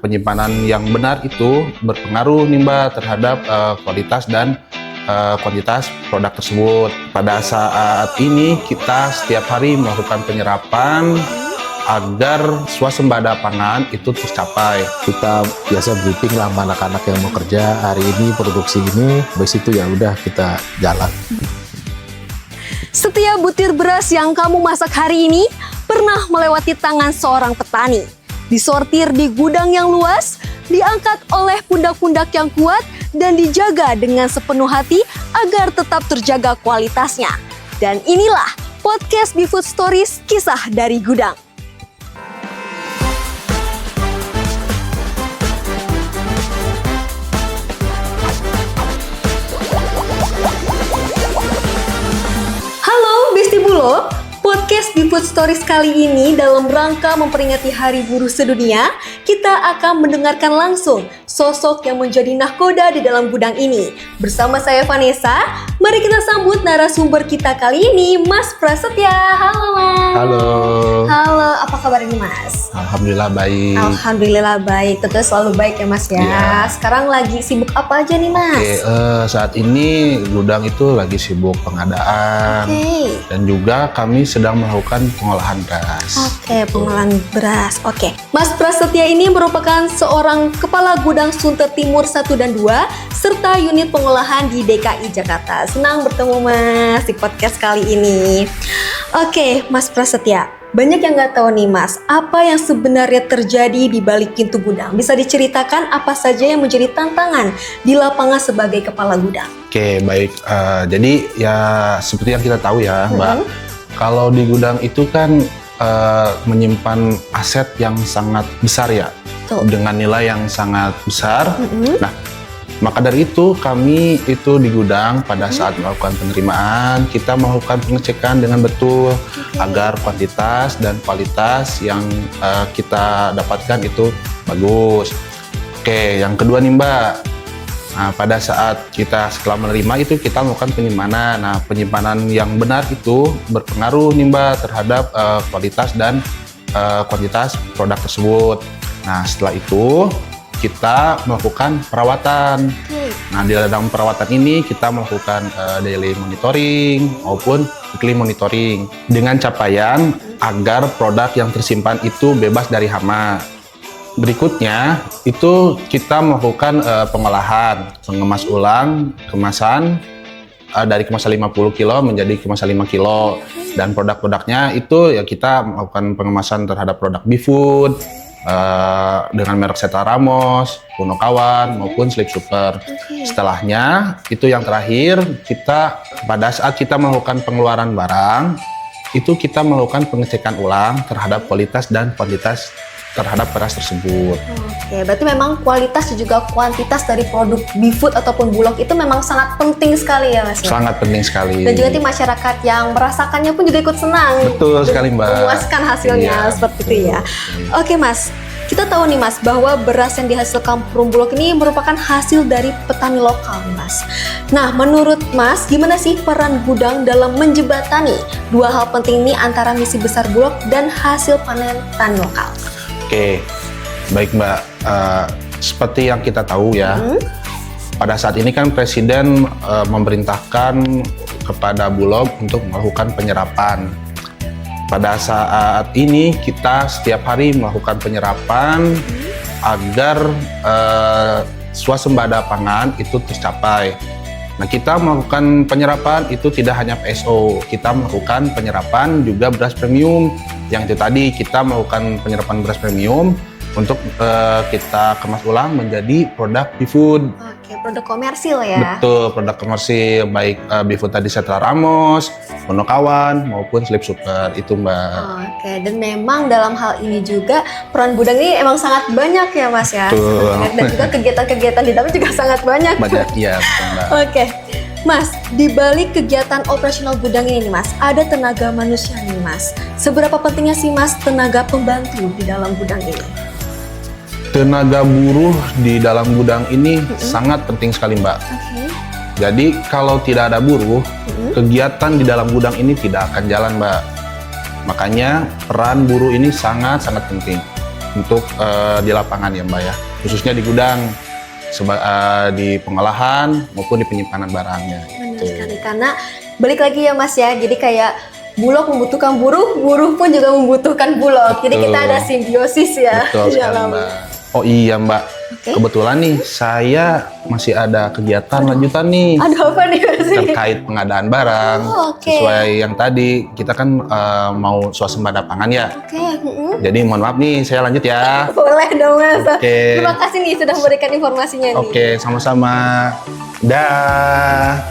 Penyimpanan yang benar itu berpengaruh nih Mbak terhadap kualitas dan kuantitas produk tersebut. Pada saat ini kita setiap hari melakukan penyerapan agar swasembada pangan itu tercapai. Kita biasa briefing lah sama anak-anak yang mau kerja hari ini produksi ini, habis itu ya udah kita jalan. Setiap butir beras yang kamu masak hari ini pernah melewati tangan seorang petani. Disortir di gudang yang luas, diangkat oleh pundak-pundak yang kuat, dan dijaga dengan sepenuh hati agar tetap terjaga kualitasnya. Dan inilah podcast BeFood Stories, kisah dari gudang. Halo Besti Bulog, podcast BeFood Stories kali ini dalam rangka memperingati Hari Buruh Sedunia, kita akan mendengarkan langsung sosok yang menjadi nahkoda di dalam gudang ini. Bersama saya Vanessa, mari kita sambut narasumber kita kali ini, Mas Prasetya. Halo Mas. Halo. Halo, apa kabar ini Mas? Alhamdulillah baik. Alhamdulillah baik, tentu selalu baik ya Mas ya. Iya. Sekarang lagi sibuk apa aja nih Mas? Oke, saat ini gudang itu lagi sibuk pengadaan dan juga kami sedang melakukan pengolahan beras. Oke, pengolahan beras. Oke. Mas Prasetya ini merupakan seorang kepala gudang Sunter Timur 1 dan 2 serta unit pengolahan di DKI Jakarta. Senang bertemu Mas di podcast kali ini. Oke, Mas Prasetya. Banyak yang nggak tahu nih Mas, apa yang sebenarnya terjadi di balik pintu gudang? Bisa diceritakan apa saja yang menjadi tantangan di lapangan sebagai kepala gudang? Oke, baik. Jadi ya seperti yang kita tahu ya Mbak, kalau di gudang itu kan menyimpan aset yang sangat besar ya, dengan nilai yang sangat besar. Nah, maka dari itu kami itu di gudang pada saat melakukan penerimaan, kita melakukan pengecekan dengan betul agar kuantitas dan kualitas yang kita dapatkan itu bagus. Oke, yang kedua nih Mbak, nah, pada saat kita setelah menerima itu kita melakukan penyimpanan. Nah, penyimpanan yang benar itu berpengaruh nih Mbak terhadap kualitas dan kuantitas produk tersebut. Nah, setelah itu kita melakukan perawatan. Nah, di dalam perawatan ini kita melakukan daily monitoring maupun weekly monitoring dengan capaian agar produk yang tersimpan itu bebas dari hama. Berikutnya itu kita melakukan pengolahan, mengemas ulang kemasan dari kemasan 50 kilo menjadi kemasan 5 kilo, dan produk-produknya itu ya kita melakukan pengemasan terhadap produk BeFood dengan merek Seta Ramos, Punokawan maupun Sleep Super. Setelahnya itu yang terakhir, kita pada saat kita melakukan pengeluaran barang itu kita melakukan pengecekan ulang terhadap kualitas dan kuantitas terhadap beras tersebut. Oke, berarti memang kualitas dan juga kuantitas dari produk BeFood ataupun Bulog itu memang sangat penting sekali ya Mas? Sangat penting sekali. Dan juga nanti masyarakat yang merasakannya pun juga ikut senang. Betul sekali Mbak. Memuaskan hasilnya seperti itu ya. Oke Mas, kita tahu nih Mas bahwa beras yang dihasilkan Perum Bulog ini merupakan hasil dari petani lokal nih Mas. Nah, menurut Mas, gimana sih peran gudang dalam menjembatani dua hal penting ini antara misi besar Bulog dan hasil panen petani lokal? Oke, baik Mbak. Seperti yang kita tahu ya, pada saat ini kan Presiden memerintahkan kepada Bulog untuk melakukan penyerapan. Pada saat ini kita setiap hari melakukan penyerapan agar swasembada pangan itu tercapai. Nah, kita melakukan penyerapan itu tidak hanya PSO, kita melakukan penyerapan juga beras premium. Yang itu tadi kita melakukan penyerapan beras premium untuk kita kemas ulang menjadi produk BeFood. Oke, produk komersil ya? Betul, produk komersil, baik BeFood tadi Seta Ramos, Punokawan maupun Sleep Super, itu Mbak. Oke, dan memang dalam hal ini juga peran gudang ini emang sangat banyak ya Mas ya? Betul. Dan juga kegiatan-kegiatan di dalam juga sangat banyak. Banyak, iya betul Mbak. Oke, Mas, di balik kegiatan operasional gudang ini nih Mas, ada tenaga manusia nih Mas. Seberapa pentingnya sih Mas tenaga pembantu di dalam gudang ini? Tenaga buruh di dalam gudang ini sangat penting sekali Mbak. Jadi kalau tidak ada buruh, kegiatan di dalam gudang ini tidak akan jalan Mbak. Makanya peran buruh ini sangat-sangat penting. untuk di lapangan ya Mbak ya, khususnya di gudang, di pengolahan maupun di penyimpanan barangnya. Benar sekali, karena balik lagi ya Mas ya, jadi kayak Bulog membutuhkan buruh, buruh pun juga membutuhkan Bulog. Jadi kita ada simbiosis ya. Betul sekali Mbak. Oh iya Mbak, kebetulan nih saya masih ada kegiatan lanjutan nih. Ada apa nih Mas? Terkait pengadaan barang. Sesuai yang tadi, kita kan mau swasembada pangan ya. Jadi mohon maaf nih, saya lanjut ya. Boleh dong Mas. Terima kasih nih sudah memberikan informasinya nih. Oke, sama-sama. Dah.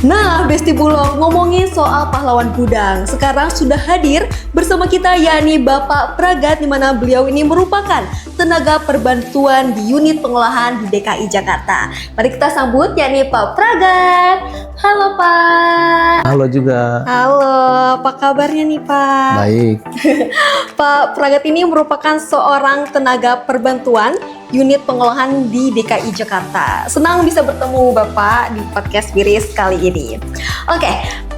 Nah, Besti Bulog, ngomongin soal pahlawan gudang, sekarang sudah hadir bersama kita yakni Bapak Pragat, di mana beliau ini merupakan tenaga perbantuan di unit pengolahan di DKI Jakarta. Mari kita sambut yakni Pak Pragat. Halo Pak. Halo juga. Halo, apa kabarnya nih Pak? Baik. Pak Pragat ini merupakan seorang tenaga perbantuan unit pengolahan di DKI Jakarta. Senang bisa bertemu Bapak di podcast Biris kali ini. Oke,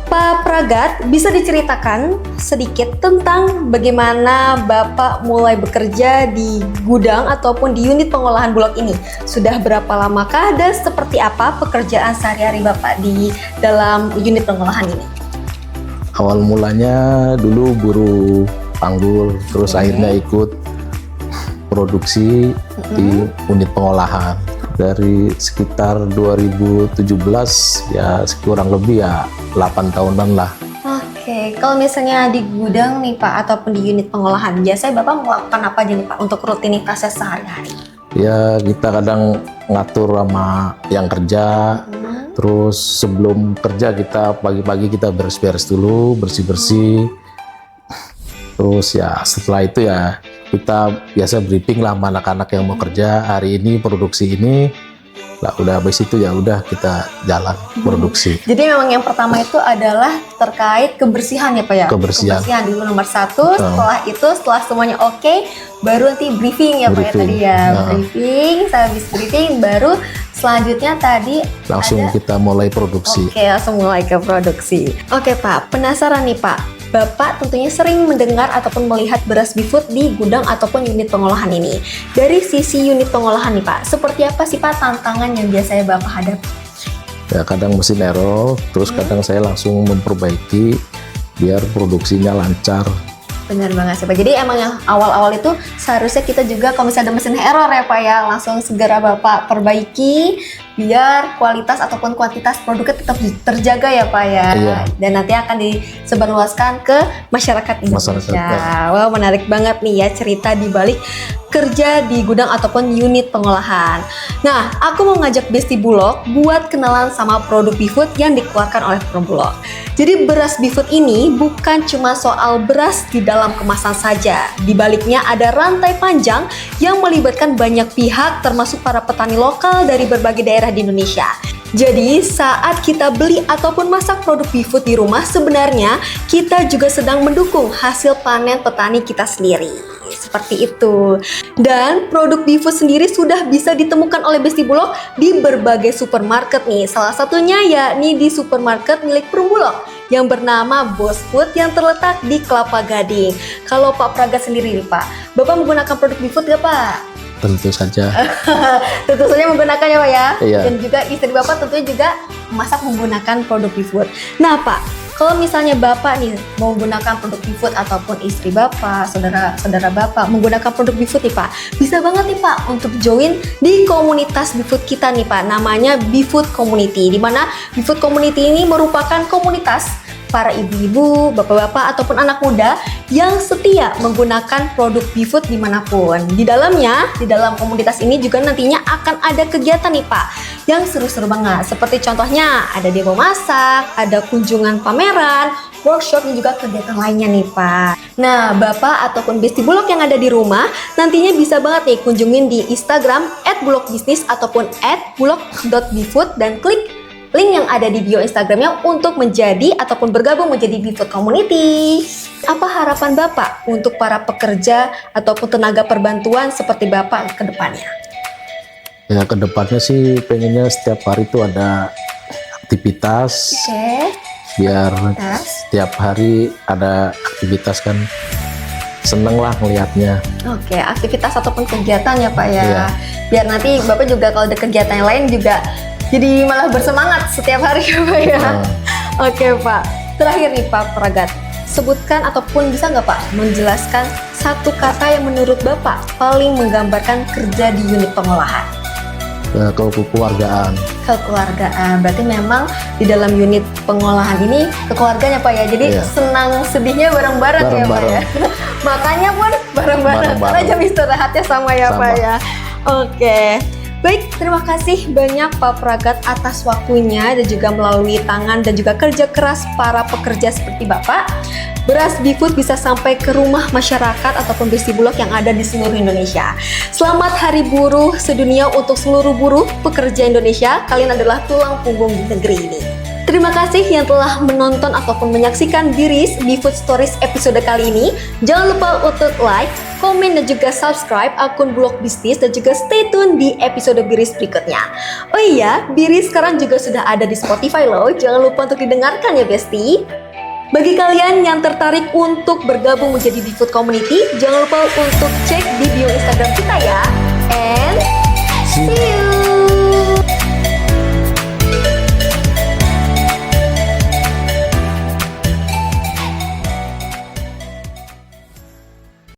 Pak Pragat, bisa diceritakan sedikit tentang bagaimana Bapak mulai bekerja di gudang ataupun di unit pengolahan Bulog ini? Sudah berapa lamakah dan seperti apa pekerjaan sehari-hari Bapak di dalam unit pengolahan ini? Awal mulanya dulu buruh panggul, terus akhirnya ikut produksi di unit pengolahan. Dari sekitar 2017 ya kurang lebih ya 8 tahunan lah. Oke, kalau misalnya di gudang nih Pak ataupun di unit pengolahan, biasanya Bapak melakukan apa aja nih Pak untuk rutinitasnya sehari-hari? Ya kita kadang ngatur sama yang kerja, terus sebelum kerja kita pagi-pagi kita beres-beres dulu, bersih-bersih. Terus ya setelah itu ya kita biasa briefing lah sama anak-anak yang mau kerja hari ini produksi ini lah, udah habis itu ya udah kita jalan produksi. Jadi memang yang pertama itu adalah terkait kebersihan ya Pak ya? Kebersihan dulu nomor 1, setelah semuanya oke, baru nanti briefing ya Pak ya tadi ya. Briefing, habis briefing baru selanjutnya tadi langsung kita mulai produksi. Oke, langsung mulai ke produksi. Oke Pak, penasaran nih Pak. Bapak tentunya sering mendengar ataupun melihat beras Beefood di gudang ataupun unit pengolahan ini. Dari sisi unit pengolahan nih Pak, seperti apa sih Pak tantangan yang biasanya Bapak hadapi? Ya kadang mesin error, terus kadang saya langsung memperbaiki biar produksinya lancar. Benar banget sih Pak. Jadi emang yang awal-awal itu seharusnya kita juga kalau misalnya ada mesin error ya Pak ya, langsung segera Bapak perbaiki biar kualitas ataupun kuantitas produknya tetap terjaga ya Pak ya. Iya. Dan nanti akan disebarluaskan ke masyarakat Indonesia. Wow, menarik banget nih ya cerita di balik kerja di gudang ataupun unit pengolahan. Nah, aku mau ngajak Besti Bulog buat kenalan sama produk Beefood yang dikeluarkan oleh Bulog. Jadi beras Beefood ini bukan cuma soal beras di dalam kemasan saja. Di baliknya ada rantai panjang yang melibatkan banyak pihak termasuk para petani lokal dari berbagai daerah di Indonesia. Jadi saat kita beli ataupun masak produk Beefood di rumah, sebenarnya kita juga sedang mendukung hasil panen petani kita sendiri. Seperti itu. Dan produk Beefood sendiri sudah bisa ditemukan oleh Besti Bulog di berbagai supermarket nih. Salah satunya yakni di supermarket milik Bulog yang bernama Bos Food yang terletak di Kelapa Gading. Kalau Pak Pragat sendiri nih Pak, Bapak menggunakan produk Beefood gak Pak? Tentu saja. Tentu saja menggunakannya Pak ya. Iya. Dan juga istri Bapak tentunya juga memasak menggunakan produk Beefood. Nah Pak, kalau misalnya Bapak nih mau menggunakan produk Beefood ataupun istri Bapak, saudara Bapak menggunakan produk Beefood nih Pak, bisa banget nih Pak untuk join di komunitas Beefood kita nih Pak, namanya Beefood Community, di mana Beefood Community ini merupakan komunitas para ibu-ibu, bapak-bapak, ataupun anak muda yang setia menggunakan produk BeFood dimanapun. Di dalamnya, di dalam komunitas ini juga nantinya akan ada kegiatan nih Pak, yang seru-seru banget. Seperti contohnya ada demo masak, ada kunjungan pameran, workshop, dan juga kegiatan lainnya nih Pak. Nah, Bapak ataupun Besti Bulog yang ada di rumah, nantinya bisa banget nih kunjungin di Instagram @bulogbisnis ataupun @bulog.befood dan klik link yang ada di bio Instagramnya untuk menjadi ataupun bergabung menjadi BeFood Community. Apa harapan Bapak untuk para pekerja ataupun tenaga perbantuan seperti Bapak ke depannya? Ya kedepannya sih pengennya setiap hari itu ada aktivitas, biar setiap hari ada aktivitas kan seneng lah ngelihatnya. Oke, aktivitas ataupun kegiatan ya Pak ya. Iya. Biar nanti Bapak juga kalau ada kegiatan yang lain juga jadi malah bersemangat setiap hari ya Pak ya. Oke Pak, terakhir nih Pak Pragat, sebutkan ataupun bisa nggak Pak menjelaskan satu kata yang menurut Bapak paling menggambarkan kerja di unit pengolahan? Kekeluargaan. Kekeluargaan, berarti memang di dalam unit pengolahan ini kekeluarganya Pak ya, jadi Iya. senang sedihnya bareng-bareng ya Pak ya. Makanya pun bareng-bareng, karena jam istirahatnya sama ya Pak ya. Oke. Baik, terima kasih banyak Pak Pragat atas waktunya dan juga melalui tangan dan juga kerja keras para pekerja seperti Bapak, beras BeFood bisa sampai ke rumah masyarakat ataupun Besti Bulog yang ada di seluruh Indonesia. Selamat Hari Buruh Sedunia untuk seluruh buruh pekerja Indonesia. Kalian adalah tulang punggung di negeri ini. Terima kasih yang telah menonton ataupun menyaksikan Biris BeFood Stories episode kali ini. Jangan lupa untuk like, komen, dan juga subscribe akun Bulog Bisnis dan juga stay tune di episode Biris berikutnya. Oh iya, Biris sekarang juga sudah ada di Spotify loh. Jangan lupa untuk didengarkan ya Besti. Bagi kalian yang tertarik untuk bergabung menjadi BeFood Community, jangan lupa untuk cek di bio Instagram kita ya. And see you!